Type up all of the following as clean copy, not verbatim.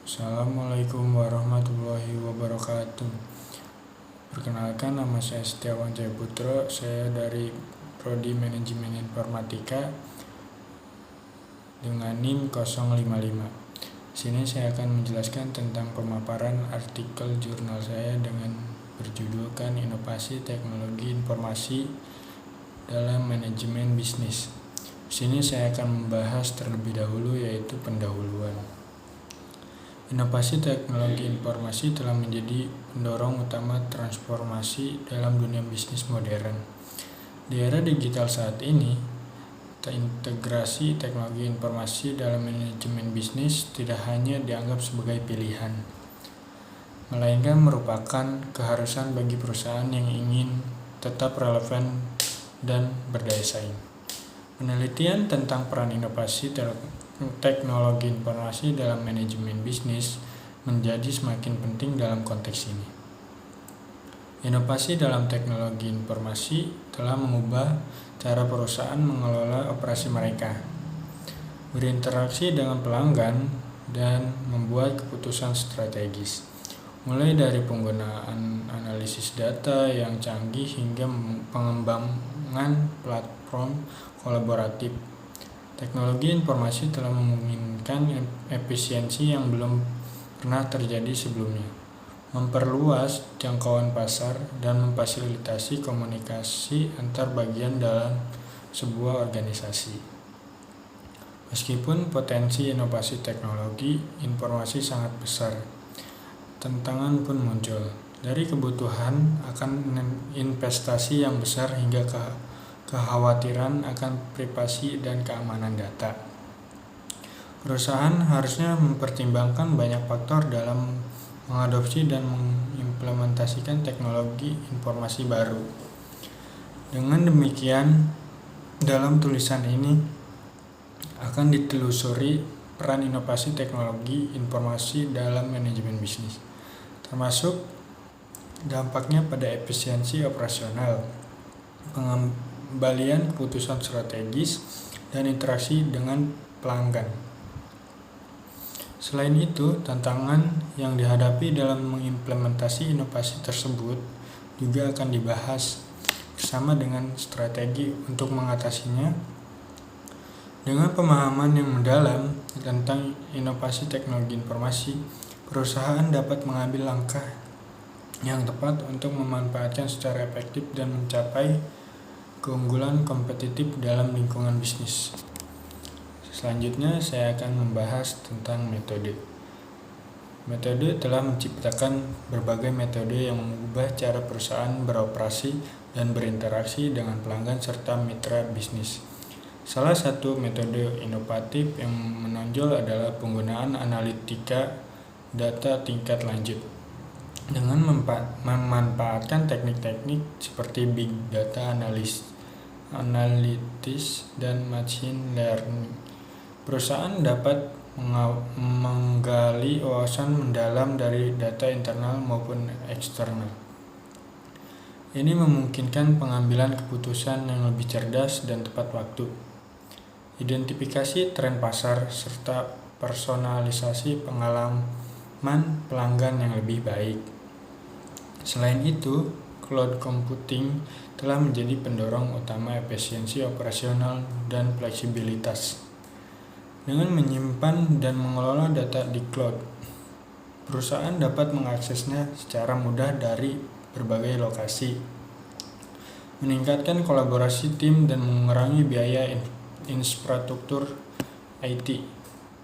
Assalamualaikum warahmatullahi wabarakatuh. Perkenalkan, nama saya Setiawan Jaya Putro. Saya dari Prodi Manajemen Informatika dengan NIM 055. Sini saya akan menjelaskan tentang pemaparan artikel jurnal saya dengan berjudulkan Inovasi Teknologi Informasi dalam Manajemen Bisnis. Sini saya akan membahas terlebih dahulu yaitu pendahuluan. Inovasi teknologi informasi telah menjadi pendorong utama transformasi dalam dunia bisnis modern. Di era digital saat ini, integrasi teknologi informasi dalam manajemen bisnis tidak hanya dianggap sebagai pilihan, melainkan merupakan keharusan bagi perusahaan yang ingin tetap relevan dan berdaya saing. Penelitian tentang peran inovasi teknologi informasi dalam manajemen bisnis menjadi semakin penting dalam konteks ini. Inovasi dalam teknologi informasi telah mengubah cara perusahaan mengelola operasi mereka, berinteraksi dengan pelanggan, dan membuat keputusan strategis. Mulai dari penggunaan analisis data yang canggih hingga pengembangan platform kolaboratif. Teknologi informasi telah memungkinkan efisiensi yang belum pernah terjadi sebelumnya, memperluas jangkauan pasar, dan memfasilitasi komunikasi antar bagian dalam sebuah organisasi. Meskipun potensi inovasi teknologi informasi sangat besar, tantangan pun muncul, dari kebutuhan akan investasi yang besar hingga kekhawatiran akan privasi dan keamanan data. Perusahaan harusnya mempertimbangkan banyak faktor dalam mengadopsi dan mengimplementasikan teknologi informasi baru. Dengan demikian, dalam tulisan ini akan ditelusuri peran inovasi teknologi informasi dalam manajemen bisnis, termasuk dampaknya pada efisiensi operasional, pengembalian keputusan strategis, dan interaksi dengan pelanggan. Selain itu, tantangan yang dihadapi dalam mengimplementasi inovasi tersebut juga akan dibahas bersama dengan strategi untuk mengatasinya. Dengan pemahaman yang mendalam tentang inovasi teknologi informasi, perusahaan dapat mengambil langkah yang tepat untuk memanfaatkan secara efektif dan mencapai keunggulan kompetitif dalam lingkungan bisnis. Selanjutnya, saya akan membahas tentang metode. Metode telah menciptakan berbagai metode yang mengubah cara perusahaan beroperasi dan berinteraksi dengan pelanggan serta mitra bisnis. Salah satu metode inovatif yang menonjol adalah penggunaan analitika data tingkat lanjut. Dengan memanfaatkan teknik-teknik seperti big data analytics dan machine learning, perusahaan dapat menggali wawasan mendalam dari data internal maupun eksternal. Ini memungkinkan pengambilan keputusan yang lebih cerdas dan tepat waktu, identifikasi tren pasar, serta personalisasi pengalaman pelanggan yang lebih baik. Selain itu, cloud computing telah menjadi pendorong utama efisiensi operasional dan fleksibilitas. Dengan menyimpan dan mengelola data di cloud, perusahaan dapat mengaksesnya secara mudah dari berbagai lokasi, meningkatkan kolaborasi tim, dan mengurangi biaya infrastruktur IT.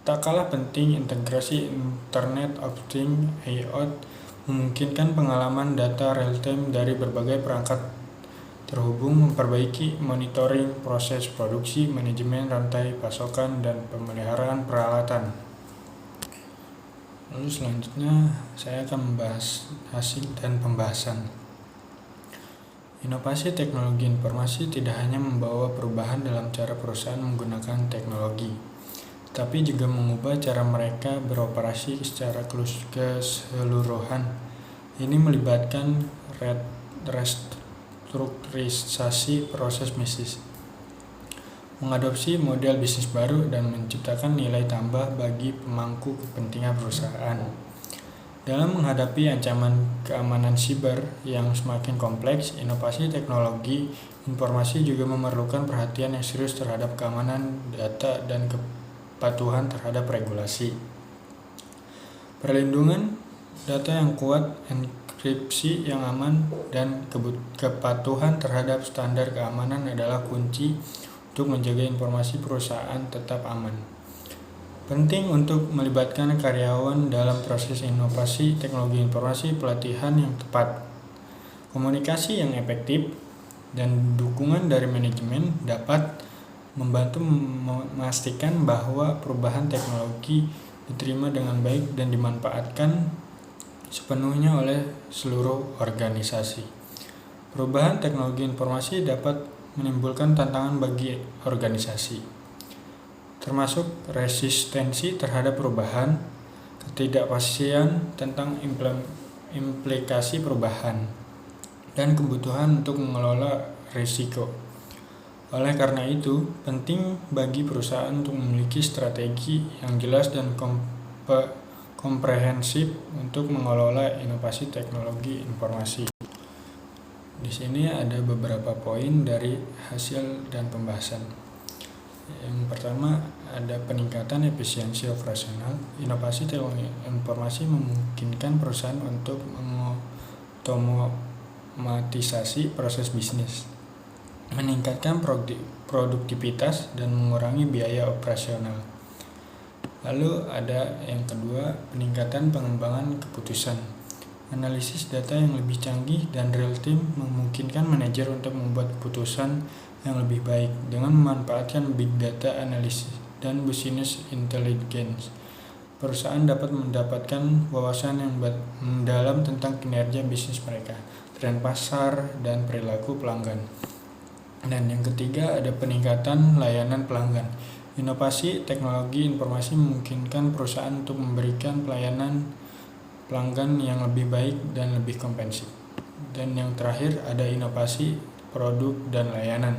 Tak kalah penting, integrasi Internet of Things (IoT) memungkinkan pengalaman data real-time dari berbagai perangkat terhubung, memperbaiki monitoring proses produksi, manajemen rantai pasokan, dan pemeliharaan peralatan. Lalu selanjutnya, saya akan membahas hasil dan pembahasan. Inovasi teknologi informasi tidak hanya membawa perubahan dalam cara perusahaan menggunakan teknologi, tapi juga mengubah cara mereka beroperasi secara keseluruhan. Ini melibatkan restrukturisasi proses bisnis, mengadopsi model bisnis baru, dan menciptakan nilai tambah bagi pemangku kepentingan perusahaan. Dalam menghadapi ancaman keamanan siber yang semakin kompleks, inovasi teknologi informasi juga memerlukan perhatian yang serius terhadap keamanan data dan kepatuhan terhadap regulasi. Perlindungan data yang kuat, enkripsi yang aman, dan kepatuhan terhadap standar keamanan adalah kunci untuk menjaga informasi perusahaan tetap aman. Penting untuk melibatkan karyawan dalam proses inovasi teknologi informasi, pelatihan yang tepat, komunikasi yang efektif, dan dukungan dari manajemen dapat membantu memastikan bahwa perubahan teknologi diterima dengan baik dan dimanfaatkan sepenuhnya oleh seluruh organisasi. Perubahan teknologi informasi dapat menimbulkan tantangan bagi organisasi, termasuk resistensi terhadap perubahan, ketidakpastian tentang implikasi perubahan, dan kebutuhan untuk mengelola risiko. Oleh karena itu, penting bagi perusahaan untuk memiliki strategi yang jelas dan komprehensif untuk mengelola inovasi teknologi informasi. Di sini ada beberapa poin dari hasil dan pembahasan. Yang pertama, ada peningkatan efisiensi operasional. Inovasi teknologi informasi memungkinkan perusahaan untuk mengotomatisasi proses bisnis, meningkatkan produktivitas, dan mengurangi biaya operasional. Lalu ada yang kedua, peningkatan pengembangan keputusan. Analisis data yang lebih canggih dan real time memungkinkan manajer untuk membuat keputusan yang lebih baik dengan memanfaatkan big data analysis dan business intelligence. Perusahaan dapat mendapatkan wawasan yang mendalam tentang kinerja bisnis mereka, tren pasar, dan perilaku pelanggan. Dan yang ketiga, ada peningkatan layanan pelanggan. Inovasi teknologi informasi memungkinkan perusahaan untuk memberikan pelayanan pelanggan yang lebih baik dan lebih komprehensif. Dan yang terakhir, ada inovasi produk dan layanan.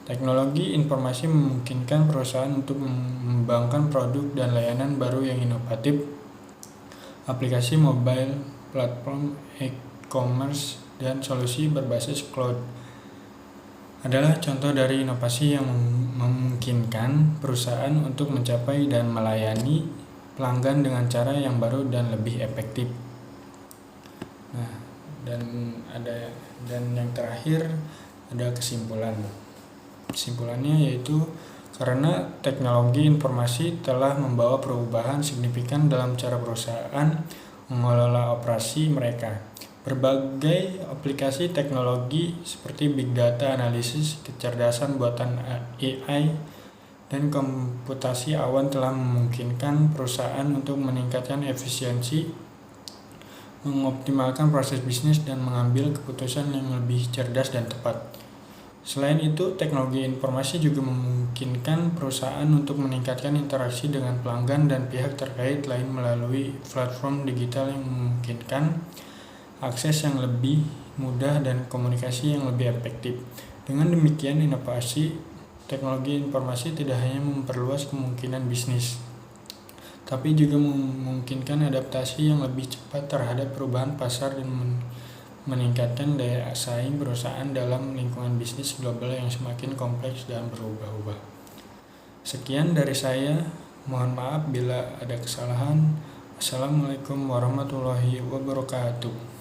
Teknologi informasi memungkinkan perusahaan untuk mengembangkan produk dan layanan baru yang inovatif. Aplikasi mobile, platform e-commerce, dan solusi berbasis cloud adalah contoh dari inovasi yang memungkinkan perusahaan untuk mencapai dan melayani pelanggan dengan cara yang baru dan lebih efektif. Nah, dan yang terakhir ada kesimpulan. Kesimpulannya yaitu karena teknologi informasi telah membawa perubahan signifikan dalam cara perusahaan mengelola operasi mereka. Berbagai aplikasi teknologi seperti big data analisis, kecerdasan buatan AI, dan komputasi awan telah memungkinkan perusahaan untuk meningkatkan efisiensi, mengoptimalkan proses bisnis, dan mengambil keputusan yang lebih cerdas dan tepat. Selain itu, teknologi informasi juga memungkinkan perusahaan untuk meningkatkan interaksi dengan pelanggan dan pihak terkait lain melalui platform digital yang memungkinkan akses yang lebih mudah dan komunikasi yang lebih efektif. Dengan demikian, inovasi teknologi informasi tidak hanya memperluas kemungkinan bisnis, tapi juga memungkinkan adaptasi yang lebih cepat terhadap perubahan pasar dan meningkatkan daya saing perusahaan dalam lingkungan bisnis global yang semakin kompleks dan berubah-ubah. Sekian dari saya, mohon maaf bila ada kesalahan. Assalamualaikum warahmatullahi wabarakatuh.